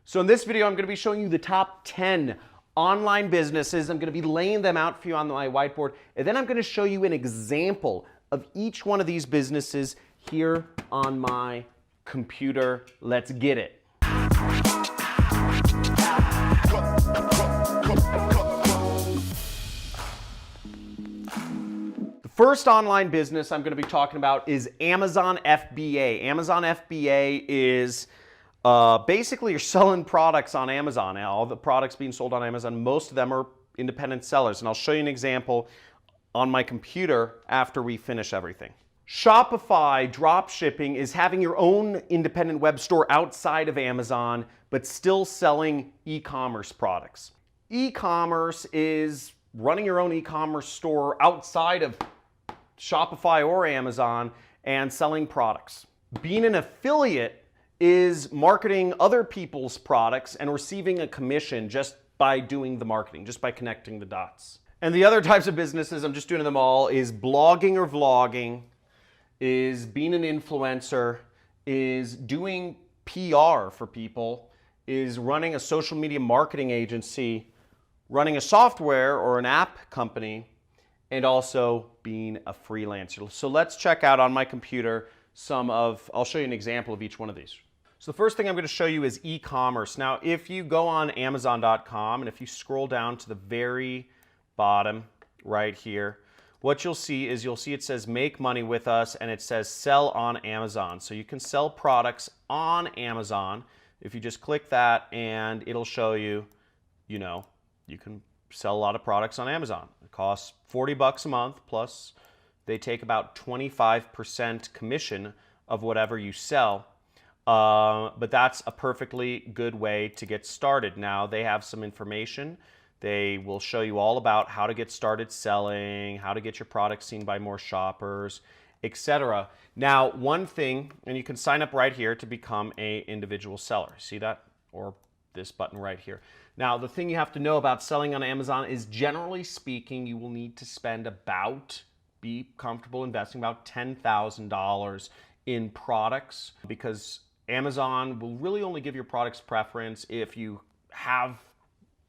So in this video, I'm going to be showing you the top 10 online businesses. I'm going to be laying them out for you on my whiteboard, and then I'm going to show you an example of each one of these businesses here on my computer. Let's get it. The first online business I'm going to be talking about is Amazon FBA. Amazon FBA is basically you're selling products on Amazon. Now, all the products being sold on Amazon, most of them are independent sellers. And I'll show you an example on my computer after we finish everything. Shopify dropshipping is having your own independent web store outside of Amazon, but still selling e-commerce products. E-commerce is running your own e-commerce store outside of Shopify or Amazon and selling products. Being an affiliate is marketing other people's products and receiving a commission just by doing the marketing, just by connecting the dots. And the other types of businesses, I'm just doing them all, is blogging or vlogging, is being an influencer, is doing PR for people, is running a social media marketing agency, running a software or an app company, and also being a freelancer. So let's check out on my computer I'll show you an example of each one of these. So the first thing I'm going to show you is e-commerce. Now, if you go on Amazon.com and if you scroll down to the very bottom right here, what you'll see it says make money with us, and it says sell on Amazon. So you can sell products on Amazon. If you just click that, and it'll show you, you can sell a lot of products on Amazon. It costs $40 a month, plus they take about 25% commission of whatever you sell. But that's a perfectly good way to get started. Now, they have some information. They will show you all about how to get started selling, how to get your products seen by more shoppers, etc. Now, one thing, and you can sign up right here to become an individual seller. See that? Or this button right here. Now, the thing you have to know about selling on Amazon is, generally speaking, you will need to be comfortable investing about $10,000 in products, because Amazon will really only give your products preference if you have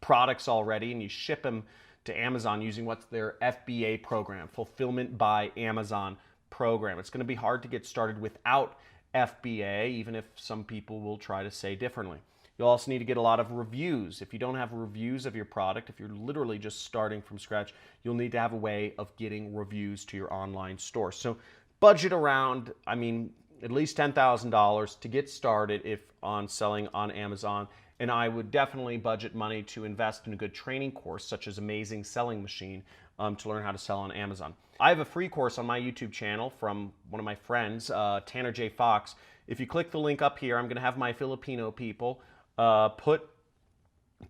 products already and you ship them to Amazon using what's their FBA program, Fulfillment by Amazon program. It's going to be hard to get started without FBA, even if some people will try to say differently. You'll also need to get a lot of reviews. If you don't have reviews of your product, if you're literally just starting from scratch, you'll need to have a way of getting reviews to your online store. So budget around, at least $10,000 to get started on selling on Amazon. And I would definitely budget money to invest in a good training course, such as Amazing Selling Machine, to learn how to sell on Amazon. I have a free course on my YouTube channel from one of my friends, Tanner J. Fox. If you click the link up here, I'm going to have my Filipino people put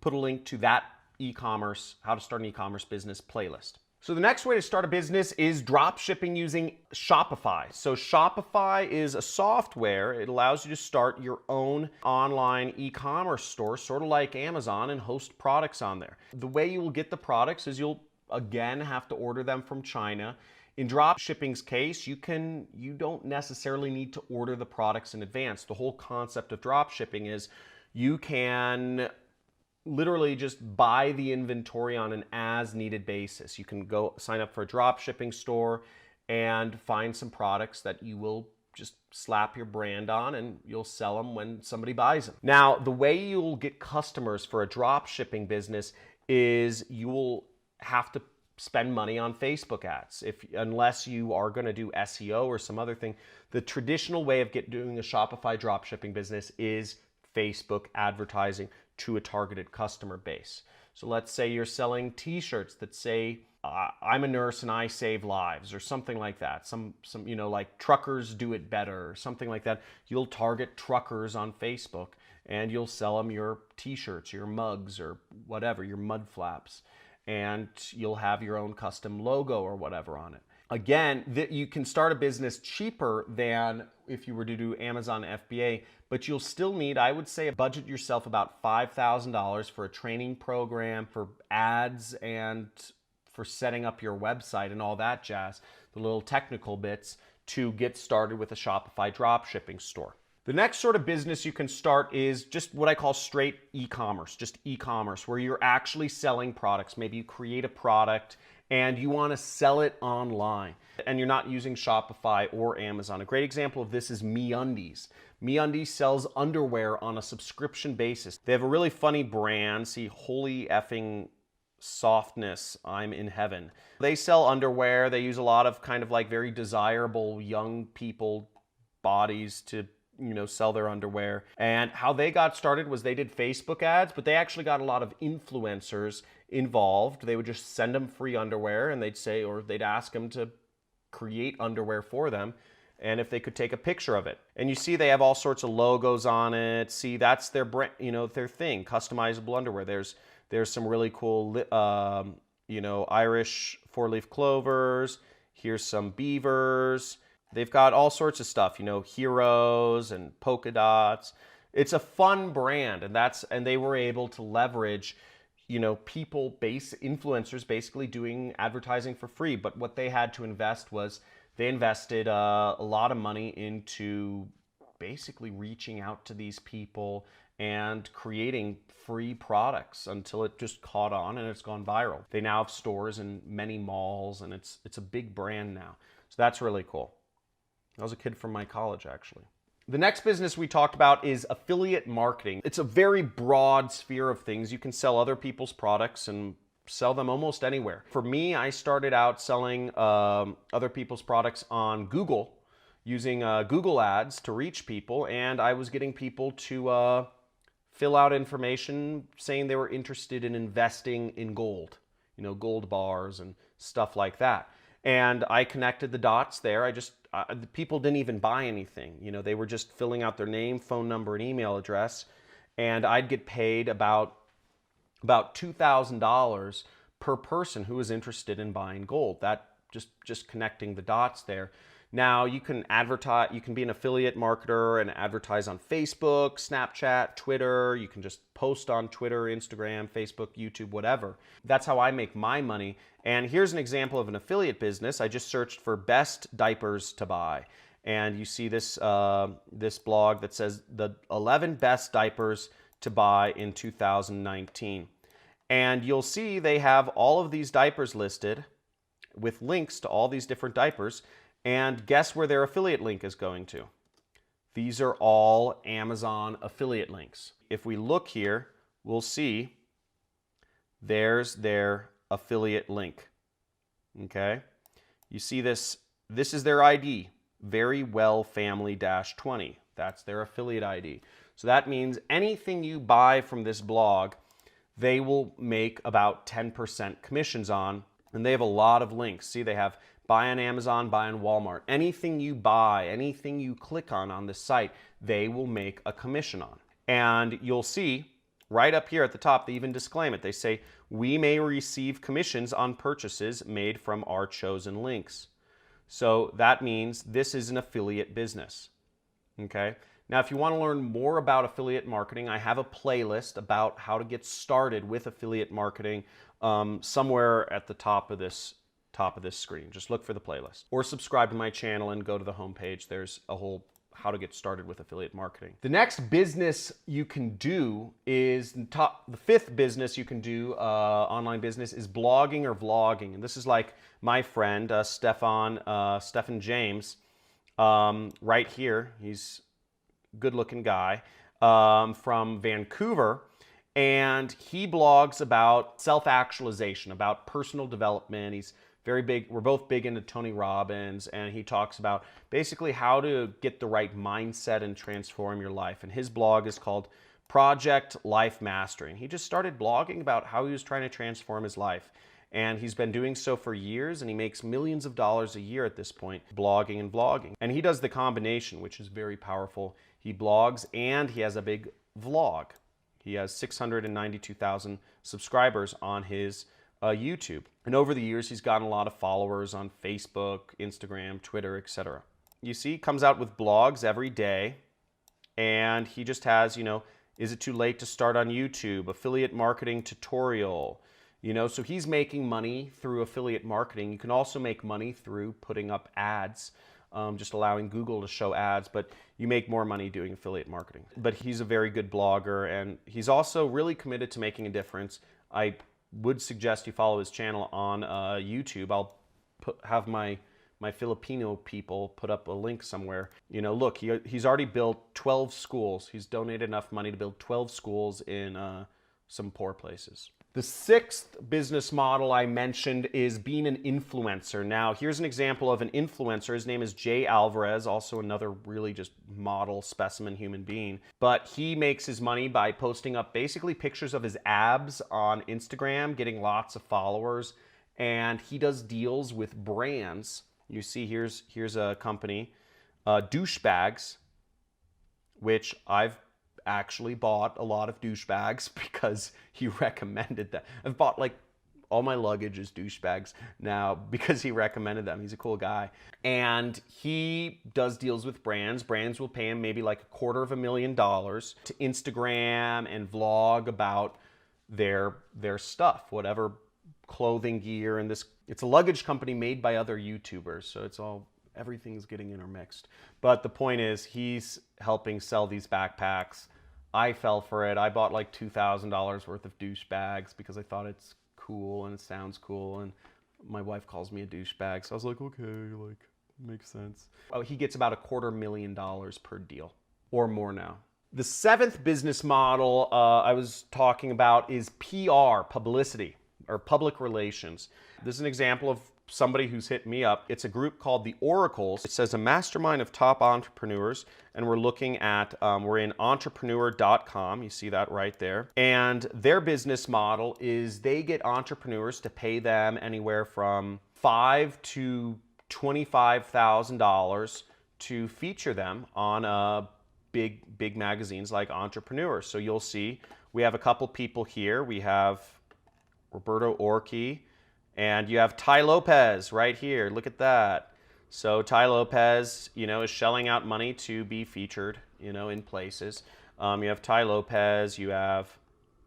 a link to that e-commerce, how to start an e-commerce business playlist. So the next way to start a business is drop shipping using Shopify. So Shopify is a software. It allows you to start your own online e-commerce store, sort of like Amazon, and host products on there. The way you will get the products is you'll, again, have to order them from China. In drop shipping's case, you don't necessarily need to order the products in advance. The whole concept of drop shipping is you can literally just buy the inventory on an as-needed basis. You can go sign up for a drop shipping store and find some products that you will just slap your brand on, and you'll sell them when somebody buys them. Now, the way you'll get customers for a drop shipping business is you will have to spend money on Facebook ads. Unless you are going to do SEO or some other thing, the traditional way of doing a Shopify drop shipping business is Facebook advertising to a targeted customer base. So let's say you're selling t-shirts that say, I'm a nurse and I save lives, or something like that. Some like truckers do it better, or something like that. You'll target truckers on Facebook and you'll sell them your t-shirts, your mugs, or whatever, your mud flaps. And you'll have your own custom logo or whatever on it. Again, you can start a business cheaper than if you were to do Amazon FBA, but you'll still need, I would say, budget yourself about $5,000 for a training program, for ads, and for setting up your website and all that jazz, the little technical bits, to get started with a Shopify dropshipping store. The next sort of business you can start is just what I call straight e-commerce, just e-commerce, where you're actually selling products. Maybe you create a product and you want to sell it online and you're not using Shopify or Amazon. A great example of this is MeUndies. MeUndies sells underwear on a subscription basis. They have a really funny brand. See, holy effing softness, I'm in heaven. They sell underwear. They use a lot of kind of like very desirable young people bodies to sell their underwear. And how they got started was they did Facebook ads, but they actually got a lot of influencers involved. They would just send them free underwear and they'd ask them to create underwear for them, and if they could take a picture of it. And you see they have all sorts of logos on it. See, that's their brand, their thing, customizable underwear. There's some really cool Irish four-leaf clovers. Here's some beavers. They've got all sorts of stuff, heroes and polka dots. It's a fun brand, and they were able to leverage, influencers basically doing advertising for free. But what they had to invest was they invested a lot of money into basically reaching out to these people and creating free products until it just caught on and it's gone viral. They now have stores in many malls, and it's a big brand now. So that's really cool. I was a kid from my college, actually. The next business we talked about is affiliate marketing. It's a very broad sphere of things. You can sell other people's products and sell them almost anywhere. For me, I started out selling other people's products on Google, using Google ads to reach people, and I was getting people to fill out information saying they were interested in investing in gold, gold bars and stuff like that. And I connected the dots there. The people didn't even buy anything. They were just filling out their name, phone number, and email address. And I'd get paid about $2,000 per person who was interested in buying gold. That just connecting the dots there. Now you can advertise, you can be an affiliate marketer and advertise on Facebook, Snapchat, Twitter. You can just post on Twitter, Instagram, Facebook, YouTube, whatever. That's how I make my money. And here's an example of an affiliate business. I just searched for best diapers to buy. And you see this, this blog that says the 11 best diapers to buy in 2019. And you'll see they have all of these diapers listed with links to all these different diapers. And guess where their affiliate link is going to? These are all Amazon affiliate links. If we look here, we'll see there's their affiliate link. Okay? You see this is their ID, verywellfamily-20. That's their affiliate ID. So that means anything you buy from this blog, they will make about 10% commissions on, and they have a lot of links. See, they have buy on Amazon, buy on Walmart. Anything you buy, anything you click on this site, they will make a commission on. And you'll see right up here at the top, they even disclaim it. They say, we may receive commissions on purchases made from our chosen links. So that means this is an affiliate business. Okay? Now, if you want to learn more about affiliate marketing, I have a playlist about how to get started with affiliate marketing somewhere at the top of this screen. Just look for the playlist. Or subscribe to my channel and go to the homepage. There's a whole how to get started with affiliate marketing. The next business you can do is, the fifth business you can do, online business, is blogging or vlogging. And this is like my friend, Stephen James, right here. He's a good-looking guy from Vancouver. And he blogs about self-actualization, about personal development. He's very big. We're both big into Tony Robbins, and he talks about basically how to get the right mindset and transform your life. And his blog is called Project Life Mastery. And he just started blogging about how he was trying to transform his life. And he's been doing so for years, and he makes millions of dollars a year at this point, blogging and vlogging. And he does the combination, which is very powerful. He blogs and he has a big vlog. He has 692,000 subscribers on his YouTube. And over the years, he's gotten a lot of followers on Facebook, Instagram, Twitter, etc. You see, he comes out with blogs every day, and he just has, is it too late to start on YouTube? Affiliate marketing tutorial. So he's making money through affiliate marketing. You can also make money through putting up ads just allowing Google to show ads, but you make more money doing affiliate marketing. But he's a very good blogger, and he's also really committed to making a difference. I would suggest you follow his channel on YouTube. I'll have my Filipino people put up a link somewhere. You know, look, he's already built 12 schools. He's donated enough money to build 12 schools in some poor places. The sixth business model I mentioned is being an influencer. Now, here's an example of an influencer. His name is Jay Alvarez, also another really just model specimen human being. But he makes his money by posting up basically pictures of his abs on Instagram, getting lots of followers, and he does deals with brands. You see, here's a company, Douchebags, which I've actually bought a lot of douchebags because he recommended that. I've bought like all my luggage is douchebags now because he recommended them. He's a cool guy. And he does deals with brands. Brands will pay him maybe like $250,000 to Instagram and vlog about their stuff, whatever clothing gear. And it's a luggage company made by other YouTubers. So everything's getting intermixed. But the point is, he's helping sell these backpacks. I fell for it. I bought like $2,000 worth of douchebags because I thought it's cool and it sounds cool. And my wife calls me a douchebag. So I was like, okay, like, makes sense. Oh, he gets about $250,000 per deal or more now. The seventh business model I was talking about is PR, publicity, or public relations. This is an example of somebody who's hit me up. It's a group called the Oracles. It says a mastermind of top entrepreneurs, and we're looking at, we're in entrepreneur.com. You see that right there. And their business model is they get entrepreneurs to pay them anywhere from $5,000 to $25,000 to feature them on big magazines like Entrepreneur. So you'll see we have a couple people here. We have Roberto Orci, and you have Ty Lopez right here. Look at that. So Ty Lopez, you know, is shelling out money to be featured, you know, in places. You have Ty Lopez, you have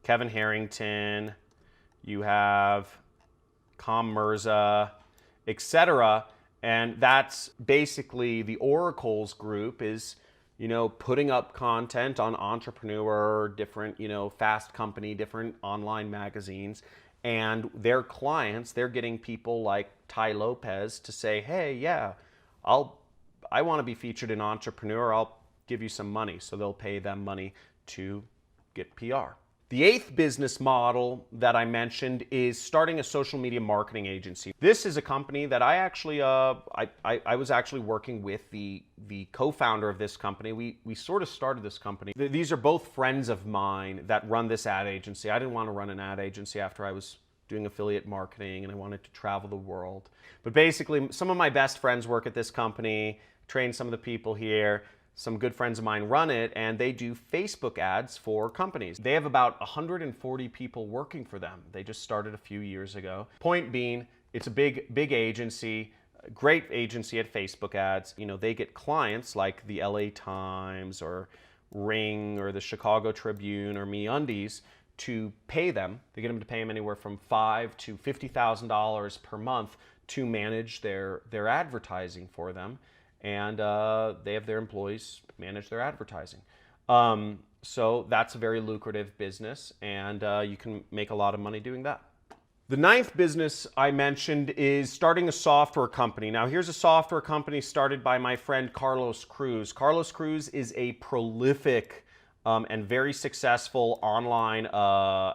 Kevin Harrington, you have Com Mirza, etc. And that's basically the Oracles group is, you know, putting up content on Entrepreneur, different, you know, Fast Company, different online magazines. And their clients, they're getting people like Ty Lopez to say, hey, yeah, I want to be featured in Entrepreneur. I'll give you some money. So they'll pay them money to get PR. The eighth business model that I mentioned is starting a social media marketing agency. This is a company that I actually, I was actually working with the co-founder of this company. We sort of started this company. These are both friends of mine that run this ad agency. I didn't want to run an ad agency after I was doing affiliate marketing and I wanted to travel the world. But basically, some of my best friends work at this company, train some of the people here. Some good friends of mine run it, and they do Facebook ads for companies. They have about 140 people working for them. They just started a few years ago. Point being, it's a big agency, great agency at Facebook ads. You know, they get clients like the LA Times or Ring or the Chicago Tribune or MeUndies to pay them. They get them to pay them anywhere from $5,000 to $50,000 per month to manage their advertising for them. And they have their employees manage their advertising. So that's a very lucrative business, and you can make a lot of money doing that. The ninth business I mentioned is starting a software company. Now, here's a software company started by my friend Carlos Cruz. Carlos Cruz is a prolific and very successful online,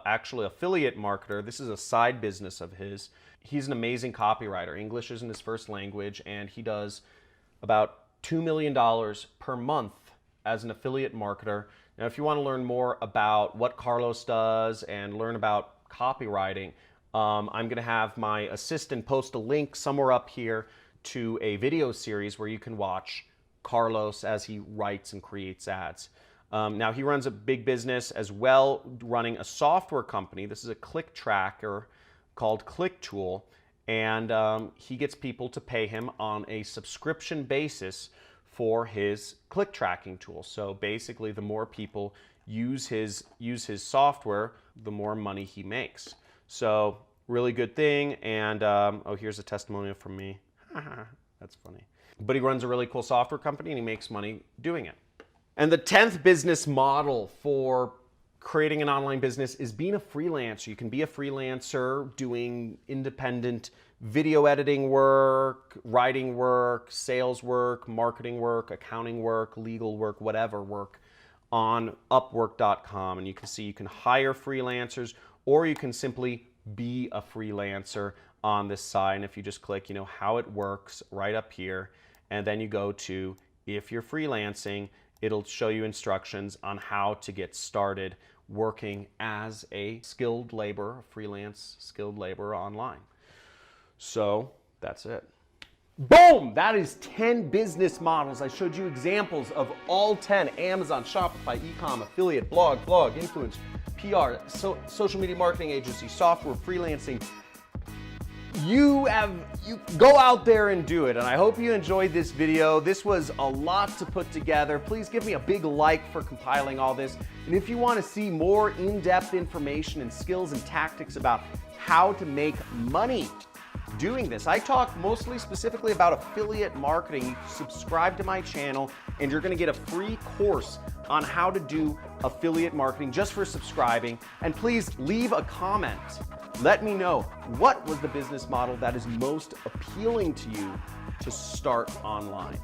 actually affiliate marketer. This is a side business of his. He's an amazing copywriter. English isn't his first language, and he does about $2 million per month as an affiliate marketer. Now, if you want to learn more about what Carlos does and learn about copywriting, I'm going to have my assistant post a link somewhere up here to a video series where you can watch Carlos as he writes and creates ads. Now, he runs a big business as well, running a software company. This is a click tracker called ClickTool. And he gets people to pay him on a subscription basis for his click tracking tool. So basically, the more people use his software, the more money he makes. So really good thing. And oh, here's a testimonial from me. That's funny. but he runs a really cool software company and he makes money doing it. And the 10th business model for creating an online business is being a freelancer. You can be a freelancer doing independent video editing work, writing work, sales work, marketing work, accounting work, legal work, whatever work on Upwork.com. And you can see you can hire freelancers, or you can simply be a freelancer on this side. And if you just click, how it works right up here, and then you go to if you're freelancing, it'll show you instructions on how to get started working as a skilled laborer, freelance skilled laborer online. So that's it. Boom! That is 10 business models. I showed you examples of all 10: Amazon, Shopify, e-com, affiliate, blog, influence, PR, social media marketing agency, software, freelancing. You go out there and do it. And I hope you enjoyed this video. This was a lot to put together. Please give me a big like for compiling all this. And if you want to see more in-depth information and skills and tactics about how to make money doing this, I talk mostly specifically about affiliate marketing. You subscribe to my channel and you're going to get a free course on how to do affiliate marketing just for subscribing. And please leave a comment. Let me know, what was the business model that is most appealing to you to start online?